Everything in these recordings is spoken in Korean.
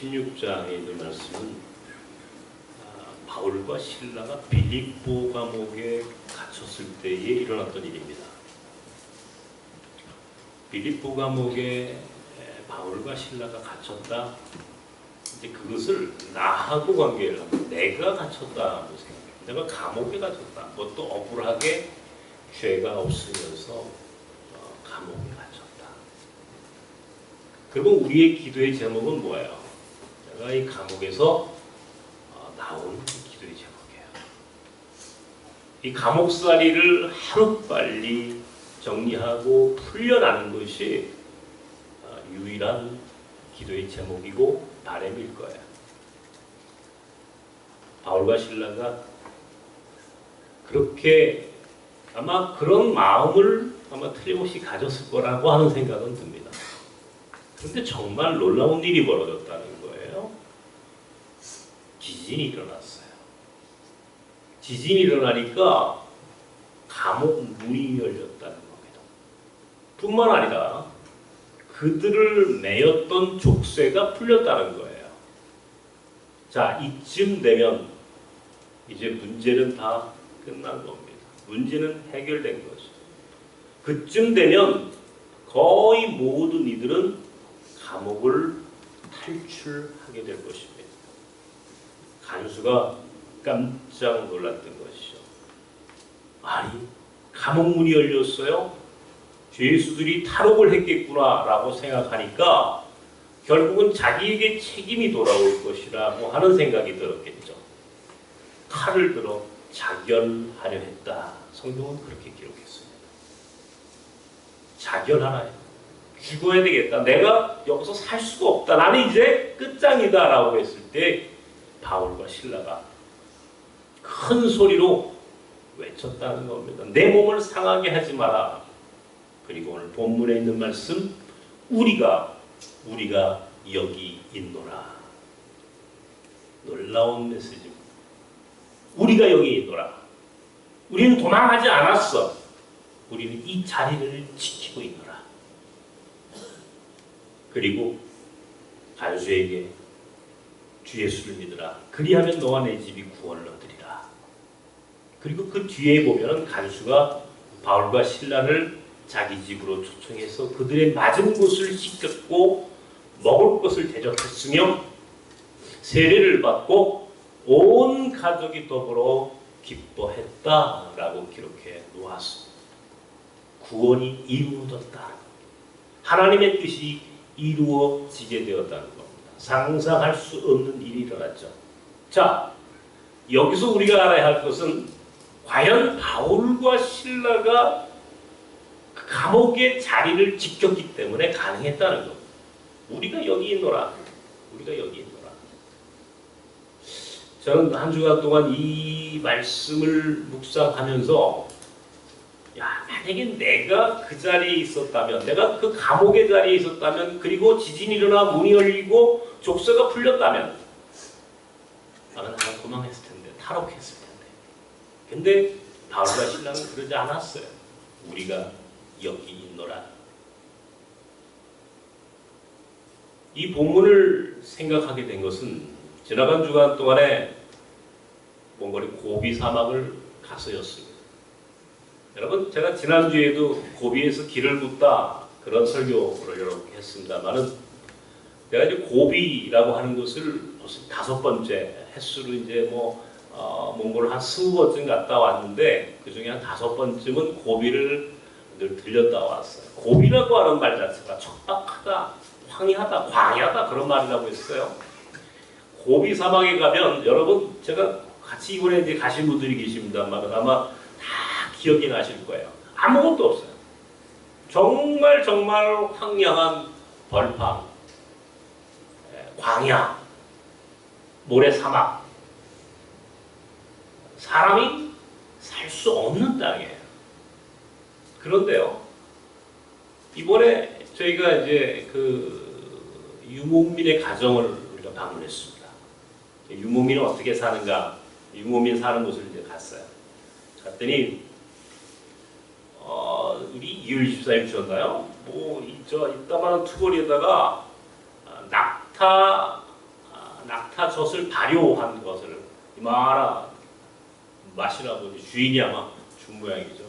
16장에 있는 말씀은 바울과 실라가 빌립보 감옥에 갇혔을 때에 일어났던 일입니다. 빌립보 감옥에 바울과 실라가 갇혔다. 이제 그것을 나하고 관계를 하면 내가 갇혔다고 생각해요. 내가 감옥에 갇혔다. 그것도 억울하게 죄가 없으면서 감옥에 갇혔다. 그러면 우리의 기도의 제목은 뭐예요? 내가 이 감옥에서 나온 기도의 제목이에요. 이 감옥살이를 하루빨리 정리하고 풀려나는 것이 유일한 기도의 제목이고 바람일 거예요. 바울과 실라가 그렇게 아마 그런 마음을 아마 틀림없이 가졌을 거라고 하는 생각은 듭니다. 그런데 정말 놀라운 일이 벌어졌다는 거예요. 지진이 일어났어요. 지진이 일어나니까 감옥 문이 열렸다는 겁니다. 뿐만 아니라 그들을 매였던 족쇄가 풀렸다는 거예요. 자, 이쯤 되면 이제 문제는 다 끝난 겁니다. 문제는 해결된 거죠. 그쯤 되면 거의 모든 이들은 감옥을 탈출하게 될 것입니다. 간수가 깜짝 놀랐던 것이죠. 아니, 감옥 문이 열렸어요? 죄수들이 탈옥을 했겠구나 라고 생각하니까 결국은 자기에게 책임이 돌아올 것이라고 하는 생각이 들었겠죠. 칼을 들어 자결하려 했다. 성경은 그렇게 기록했습니다. 자결하라. 죽어야 되겠다. 내가 여기서 살 수가 없다. 나는 이제 끝장이다 라고 했을 때 바울과 실라가 큰 소리로 외쳤다는 겁니다. 내 몸을 상하게 하지 마라. 그리고 오늘 본문에 있는 말씀, 우리가 여기 있노라. 놀라운 메시지입니다. 우리가 여기 있노라. 우리는 도망하지 않았어. 우리는 이 자리를 지키고 있노라. 그리고 간수에게 주 예수를 믿으라. 그리하면 너와 내 집이 구원을 얻으리라. 그리고 그 뒤에 보면 간수가 바울과 실라를 자기 집으로 초청해서 그들의 맞은 곳을 씻겼고 먹을 것을 대접했으며 세례를 받고 온 가족이 더불어 기뻐했다라고 기록해 놓았습니다. 구원이 이루어졌다. 하나님의 뜻이 이루어지게 되었다는 겁니다. 상상할 수 없는 일이 일어났죠. 자, 여기서 우리가 알아야 할 것은 과연 바울과 실라가 그 감옥의 자리를 지켰기 때문에 가능했다는 겁니다. 우리가 여기 있노라. 우리가 여기 있노라. 저는 한 주간 동안 이 말씀을 묵상하면서 만약에 내가 그 자리에 있었다면, 내가 그 감옥의 자리에 있었다면, 그리고 지진이 일어나 문이 열리고 족쇄가 풀렸다면 나는 하나 도망했을 텐데, 탈옥했을 텐데. 근데 바울과 신라는 그러지 않았어요. 우리가 여기 있노라. 이 본문을 생각하게 된 것은 지나간 주간 동안에 몽골의 고비 사막을 가서였습니다. 여러분, 제가 지난주에도 고비에서 길을 묻다 그런 설교를 여러분께 했습니다만은 내가 이제 고비라고 하는 것을 벌써 5번째 횟수로 이제 몽골을 한 20번쯤 갔다 왔는데 그 중에 한 5번쯤은 고비를 늘 들렸다 왔어요. 고비라고 하는 말 자체가 척박하다, 황야하다, 광야다 그런 말이라고 했어요. 고비 사막에 가면 여러분, 제가 같이 이번에 이제 가신 분들이 계십니다만 아마 다 기억이 나실 거예요. 아무것도 없어요. 정말 황량한 벌판, 광야, 모래사막, 사람이 살 수 없는 땅이에요. 그런데요, 이번에 저희가 이제 그 유목민의 가정을 우리가 방문했습니다. 유목민은 어떻게 사는가, 유목민 사는 곳을 이제 갔어요. 갔더니 우리 2월 24일 주였나요? 이따만한 투거리에다가 낙타 낙타젖을 발효한 것을 이마라 마시나 보니 주인이 아마 준 모양이죠.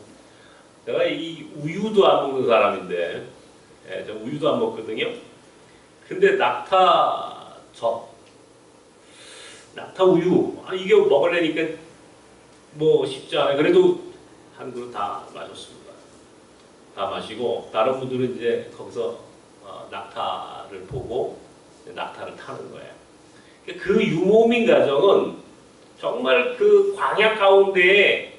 내가 이 우유도 안 먹는 사람인데, 예, 저 우유도 안 먹거든요. 근데 낙타젖, 낙타 우유, 이게 먹으려니까 뭐 쉽지 않아요. 그래도 한 그릇 다 마셨습니다. 다 마시고 다른 분들은 이제 거기서 낙타를 보고 낙타를 타는 거예요. 그 유목민 가정은 정말 그 광야 가운데에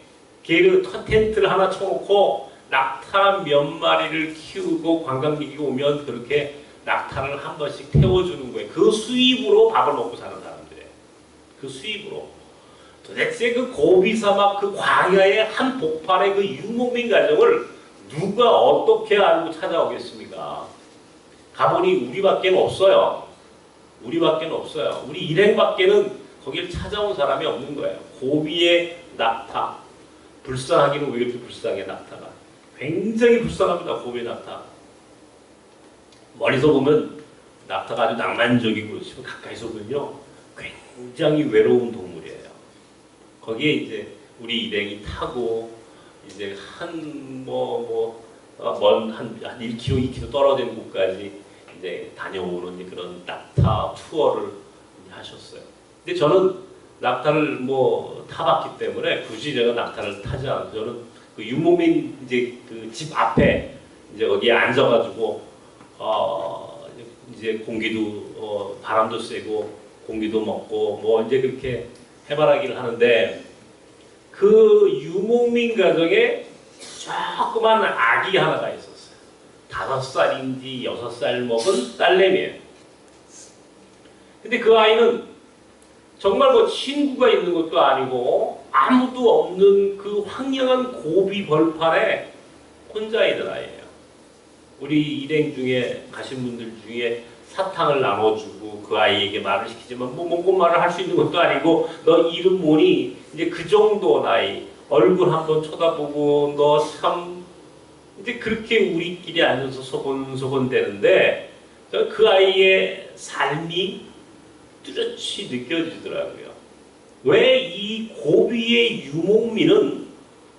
텐트를 하나 쳐놓고 낙타 몇 마리를 키우고 관광객이 오면 그렇게 낙타를 한 번씩 태워주는 거예요. 그 수입으로 밥을 먹고 사는 사람들이에요. 그 수입으로. 도대체 그 고비 사막 그 광야의 한 복판의 그 유목민 가정을 누가 어떻게 알고 찾아오겠습니까? 가보니 우리밖에 없어요. 우리밖에 없어요. 우리 일행밖에는 거길 찾아온 사람이 없는 거예요. 고비의 낙타. 불쌍하기는 왜 이렇게 불쌍해, 낙타가. 굉장히 불쌍합니다, 고비의 낙타. 멀리서 보면 낙타가 아주 낭만적이고 가까이서 보면요 굉장히 외로운 동물이에요. 거기에 이제 우리 일행이 타고 이제 한 1km, 2km 떨어진 곳까지 이제 다녀오는 그런 낙타 투어를 하셨어요. 근데 저는 낙타를 타봤기 때문에 굳이 제가 낙타를 타지 않고 저는 그 유목민 이제 그 집 앞에 이제 거기에 앉아가지고 이제 공기도 바람도 쐬고 공기도 먹고 이제 그렇게 해바라기를 하는데 그 유목민 가정에 조그만 아기 하나가 있었어요. 5살인지 6살 먹은 딸내미예요. 근데 그 아이는 정말 친구가 있는 것도 아니고 아무도 없는 그 황량한 고비 벌판에 혼자 있는 아이예요. 우리 일행 중에 가신 분들 중에 사탕을 나눠주고 그 아이에게 말을 시키지만 몽골말을 할 수 있는 것도 아니고 너 이름 뭐니? 이제 그 정도 나이. 얼굴 한번 쳐다보고 너 참 이제 그렇게 우리끼리 앉아서 소곤소곤 되는데 그 아이의 삶이 뚜렷이 느껴지더라고요. 왜 이 고비의 유목민은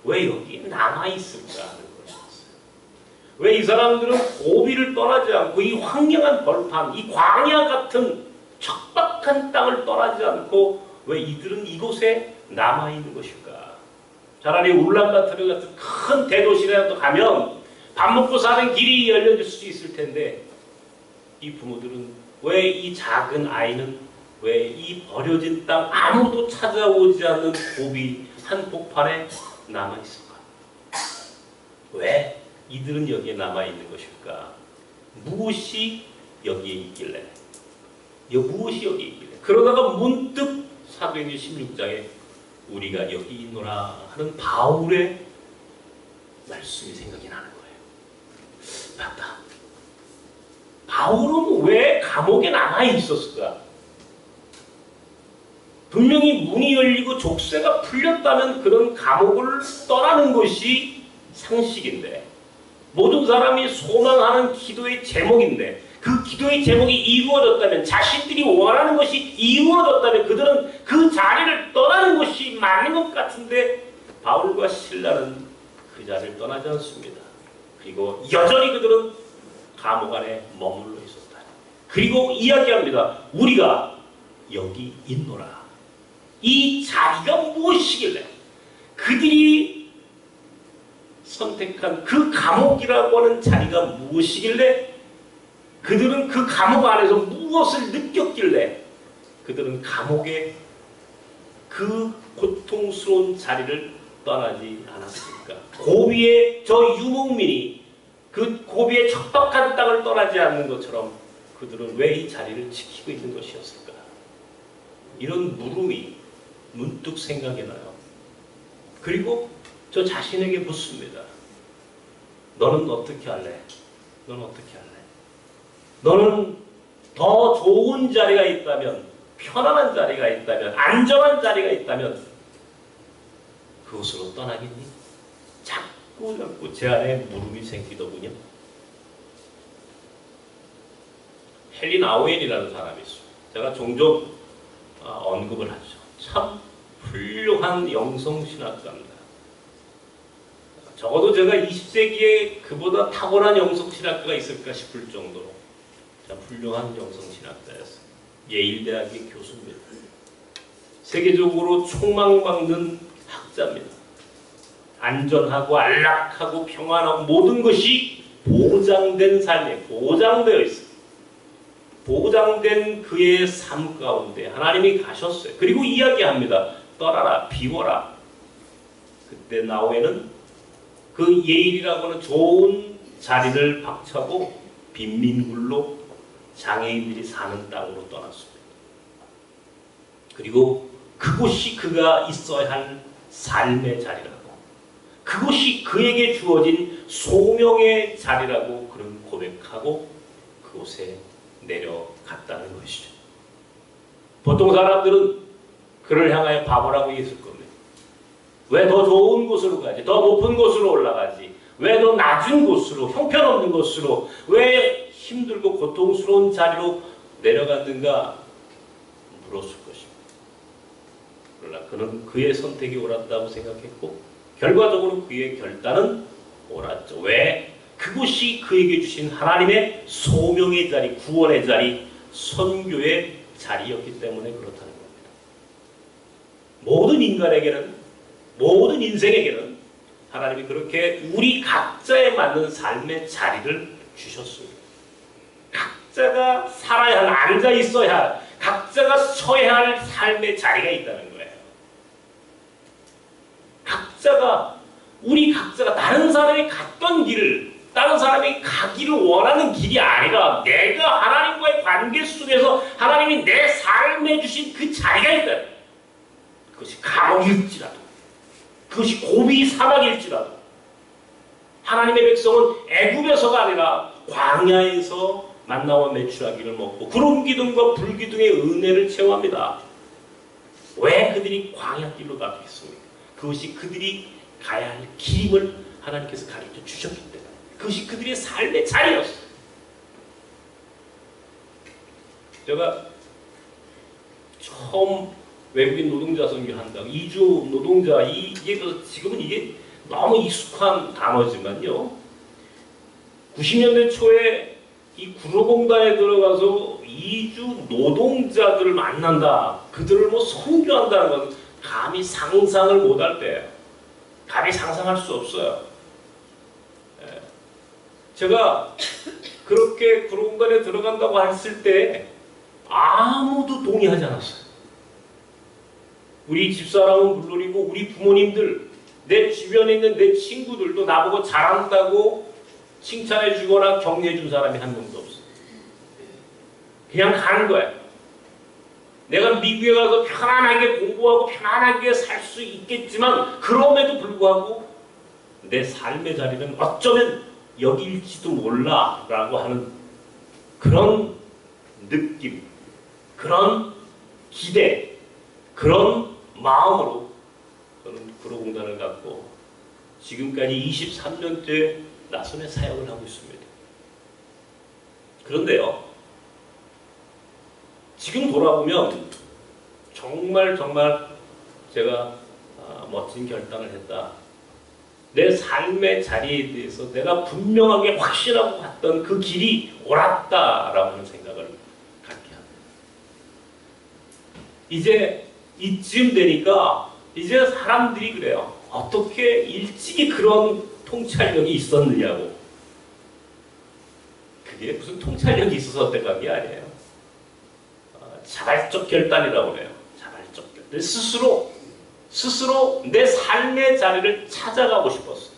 왜 여기 남아있을까 하는 것이었어요. 왜 이 사람들은 고비를 떠나지 않고 이 황량한 벌판, 이 광야 같은 척박한 땅을 떠나지 않고 왜 이들은 이곳에 남아있는 것일까? 차라리 울란바토르 같은 큰 대도시라도 가면 밥 먹고 사는 길이 열려질 수 있을 텐데 이 부모들은 왜 이 작은 아이는 왜 이 버려진 땅 아무도 찾아오지 않는 고비 한복판에 남아있을까? 왜 이들은 여기에 남아있는 것일까? 무엇이 여기에 있길래? 무엇이 여기에 있길래? 그러다가 문득 사도행전 16장에 우리가 여기 있노라 하는 바울의 말씀이 생각이 나는 거예요. 맞다. 바울은 왜 감옥에 남아 있었을까? 분명히 문이 열리고 족쇄가 풀렸다면 그런 감옥을 떠나는 것이 상식인데 모든 사람이 소망하는 기도의 제목인데 그 기도의 제목이 이루어졌다면 자신들이 원하는 것이 이루어졌다면 그들은 그 자리를 떠나는 것이 맞는 것 같은데 바울과 실라는 그 자리를 떠나지 않습니다. 그리고 여전히 그들은 감옥 안에 머물러 있었다. 그리고 이야기합니다. 우리가 여기 있노라. 이 자리가 무엇이길래 그들이 선택한 그 감옥이라고 하는 자리가 무엇이길래 그들은 그 감옥 안에서 무엇을 느꼈길래 그들은 감옥의 그 고통스러운 자리를 떠나지 않았습니까? 고비의 저 유목민이 그 고비의 척박한 땅을 떠나지 않는 것처럼 그들은 왜 이 자리를 지키고 있는 것이었을까? 이런 물음이 문득 생각이 나요. 그리고 저 자신에게 묻습니다. 너는 어떻게 할래? 너는 어떻게 할래? 너는 더 좋은 자리가 있다면, 편안한 자리가 있다면, 안전한 자리가 있다면 그곳으로 떠나겠니? 자꾸 제 안에 물음이 생기더군요. 헬린 아우엔이라는 사람이 있어요. 제가 종종 언급을 하죠. 참 훌륭한 영성신학가입니다. 적어도 제가 20세기에 그보다 탁월한 영성신학가가 있을까 싶을 정도로 참 훌륭한 영성신학가였어요. 예일대학의 교수입니다. 세계적으로 촉망받는 학자입니다. 안전하고 안락하고 평안하고 모든 것이 보장된 삶에 보장되어 있어요. 보장된 그의 삶 가운데 하나님이 가셨어요. 그리고 이야기합니다. 떠나라, 비워라. 그때 나후에는 그 예일이라고 하는 좋은 자리를 박차고 빈민굴로 장애인들이 사는 땅으로 떠났습니다. 그리고 그곳이 그가 있어야 할 삶의 자리라고, 그곳이 그에게 주어진 소명의 자리라고 그런 고백하고 그곳에 내려갔다는 것이죠. 보통 사람들은 그를 향하여 바보라고 했을 겁니다. 왜 더 좋은 곳으로 가지? 더 높은 곳으로 올라가지? 왜 더 낮은 곳으로, 형편없는 곳으로, 왜 힘들고 고통스러운 자리로 내려갔는가 물었을 것입니다. 그러나 그는 그의 선택이 옳았다고 생각했고 결과적으로 그의 결단은 옳았죠. 왜? 그곳이 그에게 주신 하나님의 소명의 자리, 구원의 자리, 선교의 자리였기 때문에 그렇다는 겁니다. 모든 인간에게는, 모든 인생에게는 하나님이 그렇게 우리 각자에 맞는 삶의 자리를 주셨습니다. 각자가 살아야 할, 앉아 있어야 할, 각자가 서야 할 삶의 자리가 있다는 거예요. 우리 각자가 다른 사람이 갔던 길을, 다른 사람이 가기를 원하는 길이 아니라 내가 하나님과의 관계 속에서 하나님이 내 삶에 주신 그 자리가 있다. 그것이 감옥일지라도, 그것이 고비 사막일지라도, 하나님의 백성은 애굽에서가 아니라 광야에서 만나와 메추라기를 먹고 구름 기둥과 불 기둥의 은혜를 체험합니다. 왜 그들이 광야길로 가겠습니까? 그것이 그들이 가야 할 길임을 하나님께서 가르쳐 주셨기 때문에 그것이 그들의 삶의 자리였어요. 제가 처음 외국인 노동자 선교한다고 이주 노동자, 이게 지금은 이게 너무 익숙한 단어지만요. 90년대 초에 이 구로공단에 들어가서 이주 노동자들을 만난다, 그들을 뭐 선교한다는 건 감히 상상을 못할 때예요. 감히 상상할 수 없어요. 제가 그렇게 구로공단에 들어간다고 했을 때 아무도 동의하지 않았어요. 우리 집사람은 물론이고 우리 부모님들, 내 주변에 있는 내 친구들도 나보고 잘한다고 칭찬해 주거나 격려해 준 사람이 한 명도 없어요. 그냥 가는 거예요. 내가 미국에 가서 편안하게 공부하고 편안하게 살 수 있겠지만 그럼에도 불구하고 내 삶의 자리는 어쩌면 여기일지도 몰라 라고 하는 그런 느낌, 그런 기대, 그런 마음으로 저는 구로공단을 갖고 지금까지 23년째 나선의 사역을 하고 있습니다. 그런데요, 지금 돌아보면 정말 제가 멋진 결단을 했다. 내 삶의 자리에 대해서 내가 분명하게 확신하고 갔던 그 길이 옳았다라고 하는 생각을 갖게 합니다. 이제 이쯤 되니까 이제 사람들이 그래요. 어떻게 일찍이 그런 통찰력이 있었느냐고. 그게 무슨 통찰력이 있어서 어떤 게 아니에요. 자발적 결단이라고 해요. 자발적 결단. 스스로 내 삶의 자리를 찾아가고 싶었어요.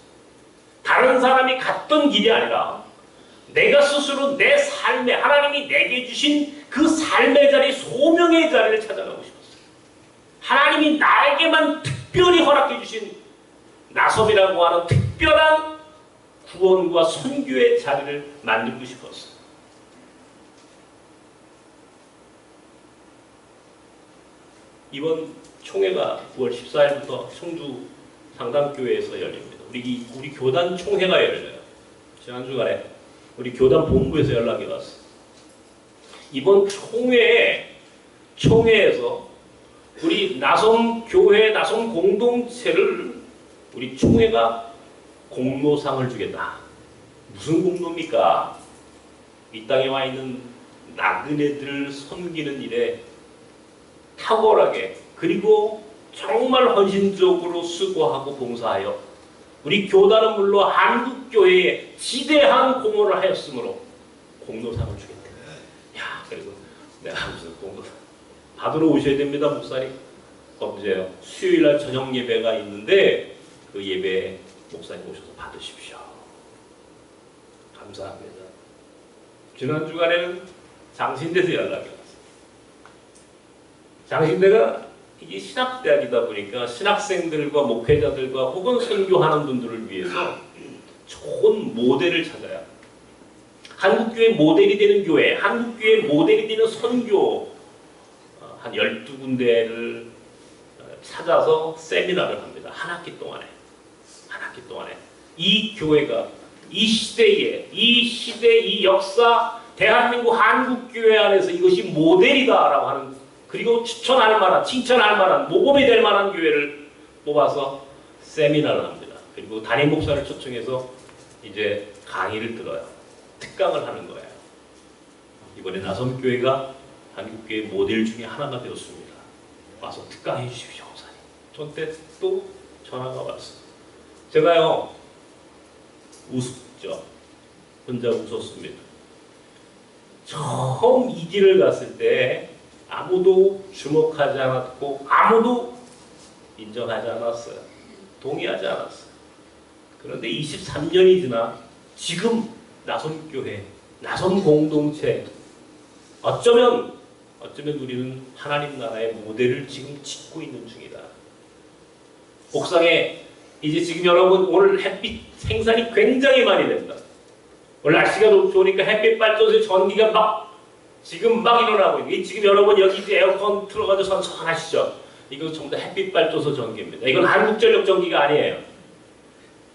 다른 사람이 갔던 길이 아니라 내가 스스로 내 삶에, 하나님이 내게 주신 그 삶의 자리, 소명의 자리를 찾아가고 싶었어요. 하나님이 나에게만 특별히 허락해 주신 나섭이라고 하는 특별한 구원과 선교의 자리를 만들고 싶었어요. 이번 총회가 9월 14일부터 청주 상담교회에서 열립니다. 우리 교단 총회가 열려요. 지난주간에 우리 교단 본부에서 연락이 왔어요. 이번 총회에서 우리 나섬교회, 나섬 공동체를 우리 총회가 공로상을 주겠다. 무슨 공로입니까? 이 땅에 와 있는 나그네들을 섬기는 일에 탁월하게 그리고 정말 헌신적으로 수고하고 봉사하여 우리 교단은 물론 한국교회에 지대한 공헌을 하였으므로 공로상을 주겠다. 야, 그리고 내가 무슨 공로상 받으러 오셔야 됩니다, 목사님. 언제요? 수요일날 저녁 예배가 있는데 그 예배에 목사님 오셔서 받으십시오. 감사합니다. 지난 주간에는 장신대에서 연락이 왔어요. 장신대가 이게 신학대학이다 보니까 신학생들과 목회자들과 혹은 선교하는 분들을 위해서 좋은 모델을 찾아야 한국교회 모델이 되는 교회, 한국교회 모델이 되는 선교 한 12군데를 찾아서 세미나를 합니다. 한 학기 동안에. 이 교회가 이 시대에, 이 역사, 대한민국 한국교회 안에서 이것이 모델이다라고 하는, 그리고 추천할 만한, 칭찬할 만한, 모범이 될 만한 교회를 뽑아서 세미나를 합니다. 그리고 담임 목사를 초청해서 이제 강의를 들어요. 특강을 하는 거예요. 이번에 나섬교회가 한국교회 모델 중에 하나가 되었습니다. 와서 특강해 주십시오, 목사님. 저한테 또 전화가 왔어요. 제가요, 웃었죠. 혼자 웃었습니다. 처음 이 길을 갔을 때 아무도 주목하지 않았고 아무도 인정하지 않았어요. 동의하지 않았어요. 그런데 23년이 지나 지금 나섬교회, 나섬공동체 어쩌면 우리는 하나님 나라의 모델을 지금 짓고 있는 중이다. 옥상에 이제 지금 여러분 오늘 햇빛 생산이 굉장히 많이 됩니다. 오늘 날씨가 좋으니까 햇빛 발전소에 전기가 지금 막 일어나고 있는. 지금 여러분 여기 이제 에어컨 틀어가지고 선선하시죠? 이거 전부 다 햇빛 발전소 전기입니다. 이건 한국전력 전기가 아니에요.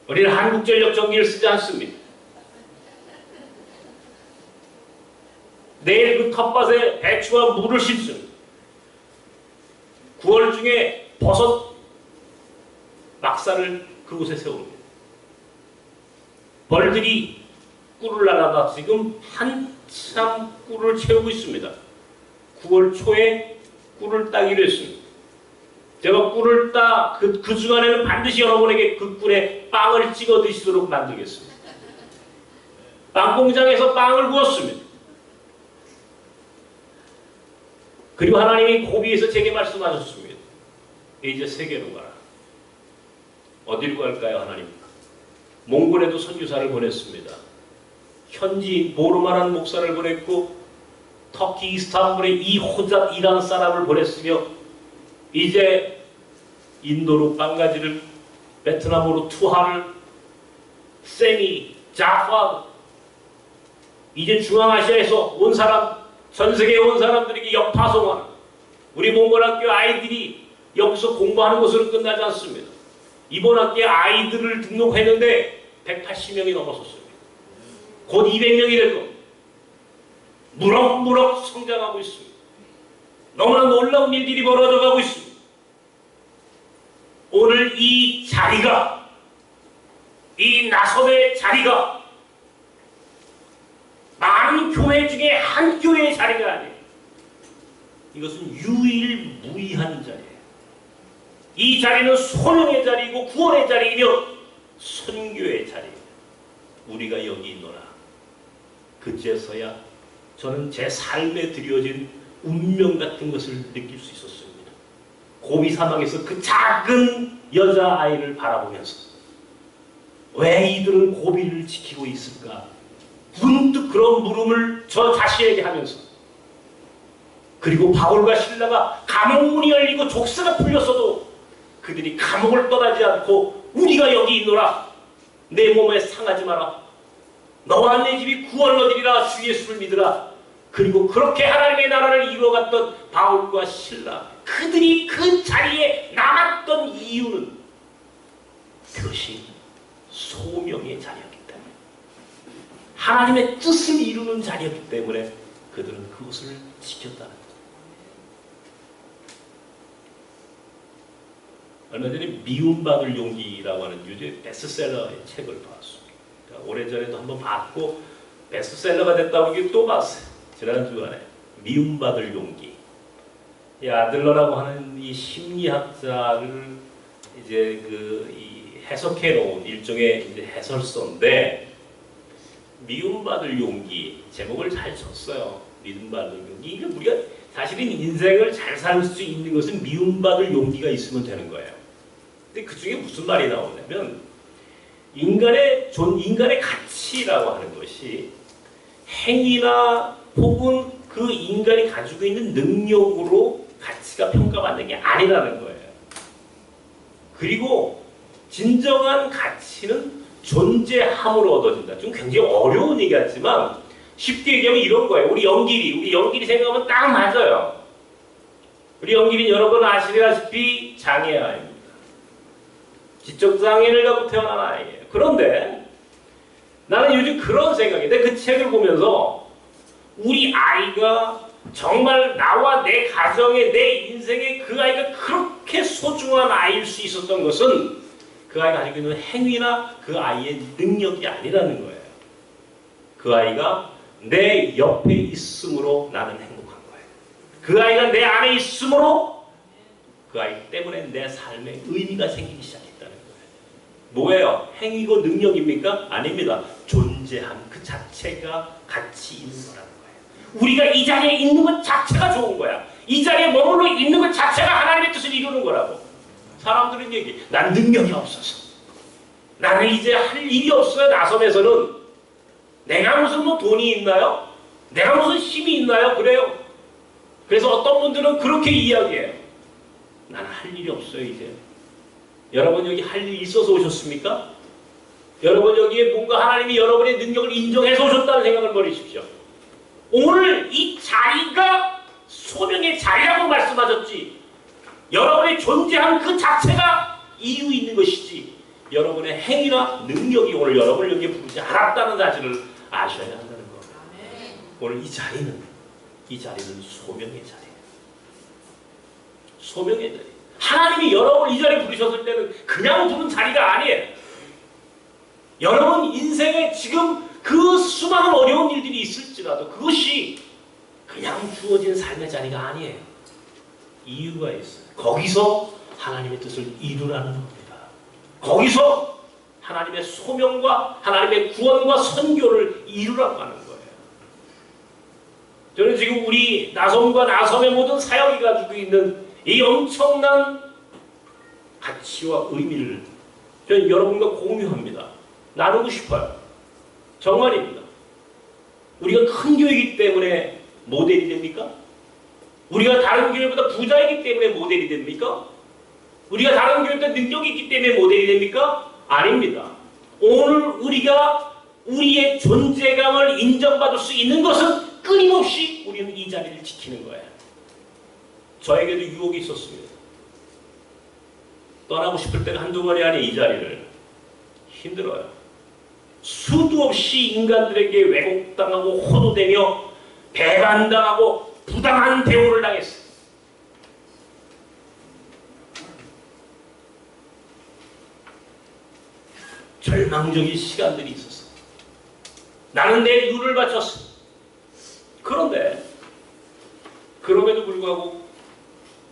우리는 한국전력 전기를 쓰지 않습니다. 내일 그 텃밭에 배추와 물을 심습니다. 9월 중에 버섯 막사를 그곳에 세웁니다. 벌들이 꿀을 날아다 지금 한참 꿀을 채우고 있습니다. 9월 초에 꿀을 따기로 했습니다. 제가 꿀을 따 그 주간에는 반드시 여러분에게 그 꿀에 빵을 찍어 드시도록 만들겠습니다. 빵 공장에서 빵을 구웠습니다. 그리고 하나님이 고비에서 제게 말씀하셨습니다. 이제 세계로 가라. 어디로 갈까요, 하나님? 몽골에도 선교사를 보냈습니다. 현지 보르만한 목사를 보냈고 터키 이스탄불에 이호잣이라는 사람을 보냈으며 이제 인도로 빵가지를, 베트남으로 투하를, 세미, 자파, 이제 중앙아시아에서 온 사람, 전 세계에 온 사람들에게 역파송하는 우리 몽골학교 아이들이 여기서 공부하는 것으로 끝나지 않습니다. 이번 학기에 아이들을 등록했는데 180명이 넘었었습니다. 곧 200명이 될 겁니다. 무럭무럭 성장하고 있습니다. 너무나 놀라운 일들이 벌어져가고 있습니다. 오늘 이 자리가, 이 나섬의 자리가 많은 교회 중에 한 교회의 자리가 아니에요. 이것은 유일무이한 자리예요. 이 자리는 소명의 자리이고 구원의 자리이며 선교의 자리예요. 우리가 여기 있노라. 그제서야 저는 제 삶에 드려진 운명 같은 것을 느낄 수 있었습니다. 고비 사막에서 그 작은 여자아이를 바라보면서 왜 이들은 고비를 지키고 있을까? 문득 그런 물음을 저 자신에게 하면서, 그리고 바울과 실라가 감옥문이 열리고 족쇄가 풀렸어도 그들이 감옥을 떠나지 않고 우리가 여기 있노라. 내 몸에 상하지 마라. 너와 내 집이 구원을 얻으리라. 주 예수를 믿으라. 그리고 그렇게 하나님의 나라를 이루어갔던 바울과 실라, 그들이 그 자리에 남았던 이유는 그것이 소명의 자리였기 때문에, 하나님의 뜻을 이루는 자리였기 때문에 그들은 그것을 지켰다는 거예요. 얼마 전에 미움받을 용기라고 하는 유저의 베스트셀러의 책을 봤습니다. 그러니까 오래전에도 한번 봤고 베스트셀러가 됐다고 이게 또 봤어요. 지난주간에 미움받을 용기. 이 아들러라고 하는 이 심리학자를 이제 이 해석해 놓은 일종의 이제 해설서인데 미움받을 용기 제목을 잘 줬어요. 미움받을 용기. 이게 우리가 사실은 인생을 잘 살 수 있는 것은 미움받을 용기가 있으면 되는 거예요. 근데 그 중에 무슨 말이 나오냐면 인간의 가치라고 하는 것이 행위나 혹은 그 인간이 가지고 있는 능력으로 가치가 평가받는 게 아니라는 거예요. 그리고 진정한 가치는 존재함으로 얻어진다. 좀 굉장히 어려운 얘기 같지만 쉽게 얘기하면 이런 거예요. 우리 영길이 생각하면 딱 맞아요. 우리 영길이 여러분 아시다시피 장애아입니다. 지적장애를 갖고 태어난 아이예요. 그런데 나는 요즘 그런 생각인데 그 책을 보면서 우리 아이가 정말 나와 내 가정에 내 인생에 그 아이가 그렇게 소중한 아이일 수 있었던 것은 그 아이가 가지고 있는 행위나 그 아이의 능력이 아니라는 거예요. 그 아이가 내 옆에 있음으로 나는 행복한 거예요. 그 아이가 내 안에 있음으로 그 아이 때문에 내 삶에 의미가 생기기 시작했다는 거예요. 뭐예요? 행위고 능력입니까? 아닙니다. 존재함 그 자체가 가치 있는 거라는 거예요. 우리가 이 자리에 있는 것 자체가 좋은 거야. 이 자리에 머물러 있는 것 자체가 하나님의 뜻을 이루는 거라고. 사람들은 얘기, 난 능력이 없어서. 나는 이제 할 일이 없어요. 나섬에서는. 내가 무슨 뭐 돈이 있나요? 내가 무슨 힘이 있나요? 그래요. 그래서 어떤 분들은 그렇게 이야기해요. 나는 할 일이 없어요, 이제. 여러분 여기 할 일이 있어서 오셨습니까? 여러분 여기에 뭔가 하나님이 여러분의 능력을 인정해서 오셨다는 생각을 버리십시오. 오늘 이 자리가 소명의 자리라고 말씀하셨지. 여러분의 존재한 그 자체가 이유 있는 것이지. 여러분의 행위나 능력이 오늘 여러분을 여기에 부르지 않았다는 사실을 아셔야 한다는 겁니다. 오늘 이 자리는 소명의 자리예요. 소명의 자리. 하나님이 여러분을 이 자리에 부르셨을 때는 그냥 부른 자리가 아니에요. 여러분 인생에 지금 그 수많은 어려운 일들이 있을지라도 그것이 그냥 주어진 삶의 자리가 아니에요. 이유가 있어요. 거기서 하나님의 뜻을 이루라는 겁니다. 거기서 하나님의 소명과 하나님의 구원과 선교를 이루라고 하는 거예요. 저는 지금 우리 나섬과 나섬의 모든 사역이 가지고 있는 이 엄청난 가치와 의미를 저는 여러분과 공유합니다. 나누고 싶어요. 정말입니다. 우리가 큰 교회이기 때문에 모델이 됩니까? 우리가 다른 교회보다 부자이기 때문에 모델이 됩니까? 우리가 다른 교회보다 능력이 있기 때문에 모델이 됩니까? 아닙니다. 오늘 우리가 우리의 존재감을 인정받을 수 있는 것은 끊임없이 우리는 이 자리를 지키는 거예요. 저에게도 유혹이 있었습니다. 떠나고 싶을 때가 한두 번이 아닌 이 자리를. 힘들어요. 수도 없이 인간들에게 왜곡당하고 호도되며 배반당하고 부당한 대우를 당했어요. 절망적인 시간들이 있었어요. 나는 내 눈을 바쳤어. 그런데 그럼에도 불구하고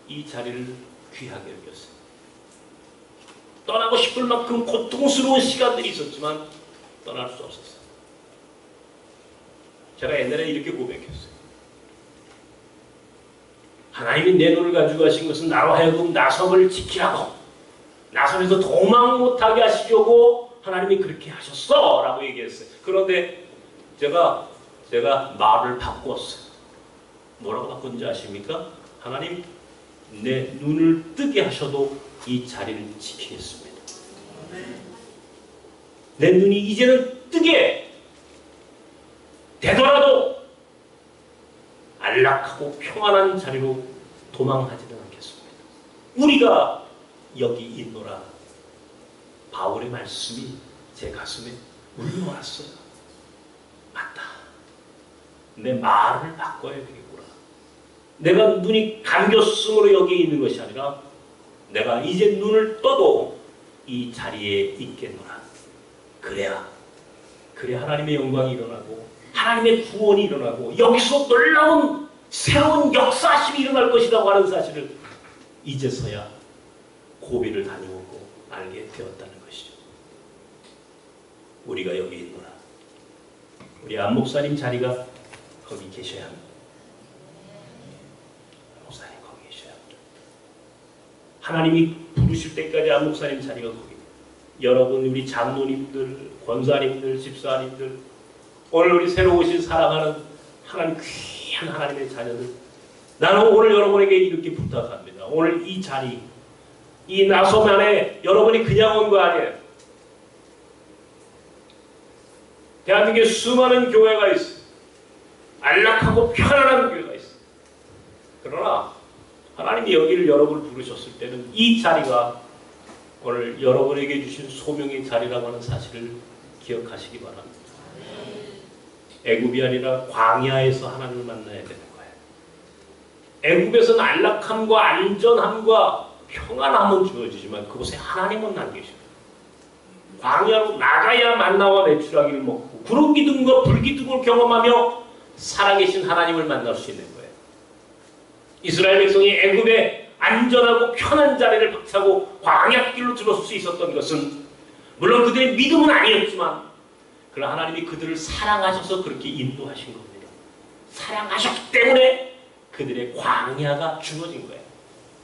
이 자리를 귀하게 여겼어요. 떠나고 싶을 만큼 고통스러운 시간들이 있었지만 떠날 수 없었어요. 제가 옛날에 이렇게 고백했어요. 하나님이 내 눈을 가지고 하신 것은 나로 하여금 나섬을 지키라고, 나섬에서 도망 못하게 하시려고 하나님이 그렇게 하셨어 라고 얘기했어요. 그런데 제가 말을 바꿨어요. 뭐라고 바꾼지 아십니까? 하나님 내 눈을 뜨게 하셔도 이 자리를 지키겠습니다. 내 눈이 이제는 뜨게 되더라도 안락하고 평안한 자리로 도망하지는 않겠습니다. 우리가 여기 있노라. 바울의 말씀이 제 가슴에 울려왔어요. 맞다. 내 말을 바꿔야 되겠구나. 내가 눈이 감겼으므로 여기 있는 것이 아니라 내가 이제 눈을 떠도 이 자리에 있겠노라. 그래야 하나님의 영광이 일어나고 하나님의 구원이 일어나고 여기서 놀라운 새로운 역사심이 일어날 것이라고 하는 사실을 이제서야 고비를 다녀오고 알게 되었다는 것이죠. 우리가 여기 있노라. 우리 안 목사님 자리가 거기 계셔야 합니다. 목사님 거기 계셔야 합니다. 하나님이 부르실 때까지 안 목사님 자리가 거기입니다. 여러분, 우리 장로님들, 권사님들, 집사님들, 오늘 우리 새로 오신 사랑하는 하나님 귀한 하나님의 자녀들, 나는 오늘 여러분에게 이렇게 부탁합니다. 오늘 이 자리, 이 나섬 안에 여러분이 그냥 온 거 아니에요. 대한민국에 수많은 교회가 있어요. 안락하고 편안한 교회가 있어요. 그러나 하나님이 여기를 여러분을 부르셨을 때는 이 자리가 오늘 여러분에게 주신 소명의 자리라고 하는 사실을 기억하시기 바랍니다. 애굽이 아니라 광야에서 하나님을 만나야 되는 거예요. 애굽에서는 안락함과 안전함과 평안함은 주어지지만 그곳에 하나님은 안 계십니다. 광야로 나가야 만나와 메추라기를 먹고 구름 기둥과 불 기둥을 경험하며 살아계신 하나님을 만날 수 있는 거예요. 이스라엘 백성이 애굽의 안전하고 편한 자리를 박차고 광야길로 들어설 수 있었던 것은 물론 그들의 믿음은 아니었지만 그러나 하나님이 그들을 사랑하셔서 그렇게 인도하신 겁니다. 사랑하셨기 때문에 그들의 광야가 주어진 거예요.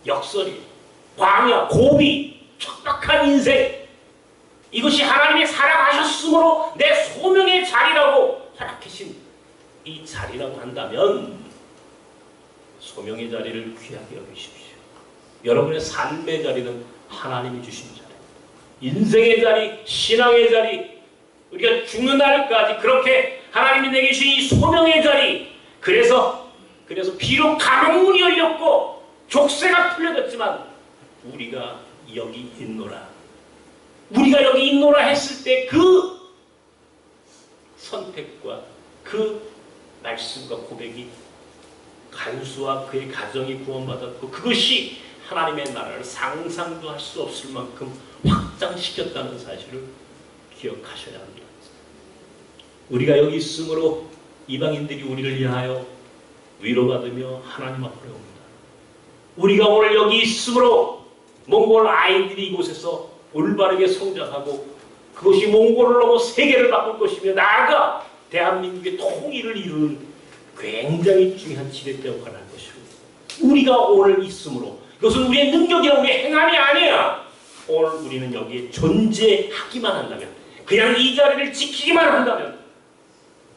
역설이 광야, 고비, 척박한 인생, 이것이 하나님이 사랑하셨으므로 내 소명의 자리라고 허락하신 이 자리라고 한다면 소명의 자리를 귀하게 여기십시오. 여러분의 삶의 자리는 하나님이 주신 자리, 인생의 자리, 신앙의 자리, 우리가 죽는 날까지 그렇게 하나님이 내게 주신 이 소명의 자리, 그래서 비록 감옥문이 열렸고 족쇄가 풀려졌지만 우리가 여기 있노라. 우리가 여기 있노라 했을 때 그 선택과 그 말씀과 고백이 간수와 그의 가정이 구원받았고 그것이 하나님의 나라를 상상도 할 수 없을 만큼 확장시켰다는 사실을 기억하셔야 합니다. 우리가 여기 있으므로 이방인들이 우리를 위하여 위로받으며 하나님 앞으로 옵니다. 우리가 오늘 여기 있으므로 몽골 아이들이 이곳에서 올바르게 성장하고 그것이 몽골을 넘어 세계를 바꿀 것이며 나아가 대한민국의 통일을 이루는 굉장히 중요한 지렛대 역할을 할 것입니다. 우리가 오늘 있으므로 이것은 우리의 능력이나 우리의 행함이 아니야. 오늘 우리는 여기에 존재하기만 한다면, 그냥 이 자리를 지키기만 한다면,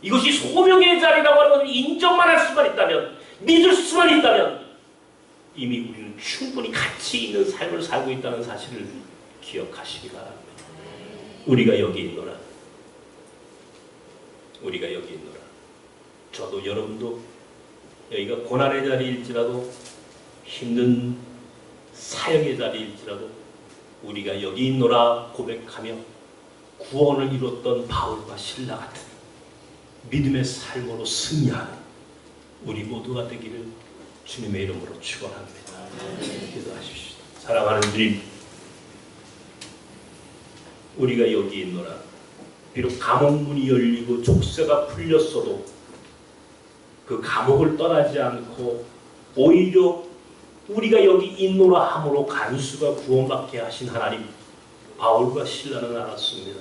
이것이 소명의 자리라고 하는 것을 인정만 할 수만 있다면, 믿을 수만 있다면 이미 우리는 충분히 가치 있는 삶을 살고 있다는 사실을 기억하시기 바랍니다. 우리가 여기 있노라. 우리가 여기 있노라. 저도 여러분도 여기가 고난의 자리일지라도 힘든 사역의 자리일지라도 우리가 여기 있노라 고백하며 구원을 이뤘던 바울과 실라 같은 믿음의 삶으로 승리하는 우리 모두가 되기를 주님의 이름으로 축원합니다. 기도하십시오. 사랑하는 주님, 우리가 여기 있노라. 비록 감옥문이 열리고 족쇄가 풀렸어도 그 감옥을 떠나지 않고 오히려 우리가 여기 있노라 함으로 간수가 구원받게 하신 하나님, 바울과 실라는 알았습니다.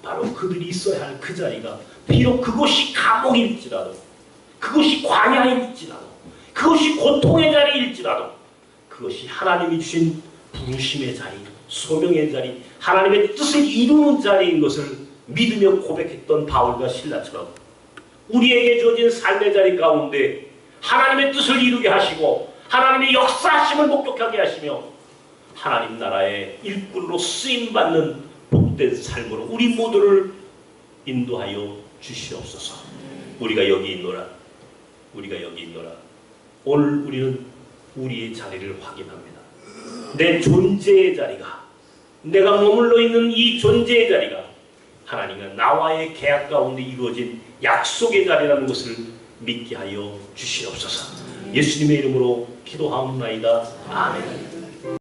바로 그들이 있어야 할 그 자리가 비록 그것이 감옥일지라도, 그것이 광야일지라도, 그것이 고통의 자리일지라도, 그것이 하나님이 주신 부르심의 자리, 소명의 자리, 하나님의 뜻을 이루는 자리인 것을 믿으며 고백했던 바울과 실라처럼 우리에게 주어진 삶의 자리 가운데 하나님의 뜻을 이루게 하시고 하나님의 역사하심을 목격하게 하시며 하나님 나라의 일꾼으로 쓰임받는 복된 삶으로 우리 모두를 인도하여 주시옵소서. 우리가 여기 있노라. 우리가 여기 있노라. 오늘 우리는 우리의 자리를 확인합니다. 내 존재의 자리가, 내가 머물러 있는 이 존재의 자리가 하나님과 나와의 계약 가운데 이루어진 약속의 자리라는 것을 믿게 하여 주시옵소서. 예수님의 이름으로 기도하옵나이다. 아멘.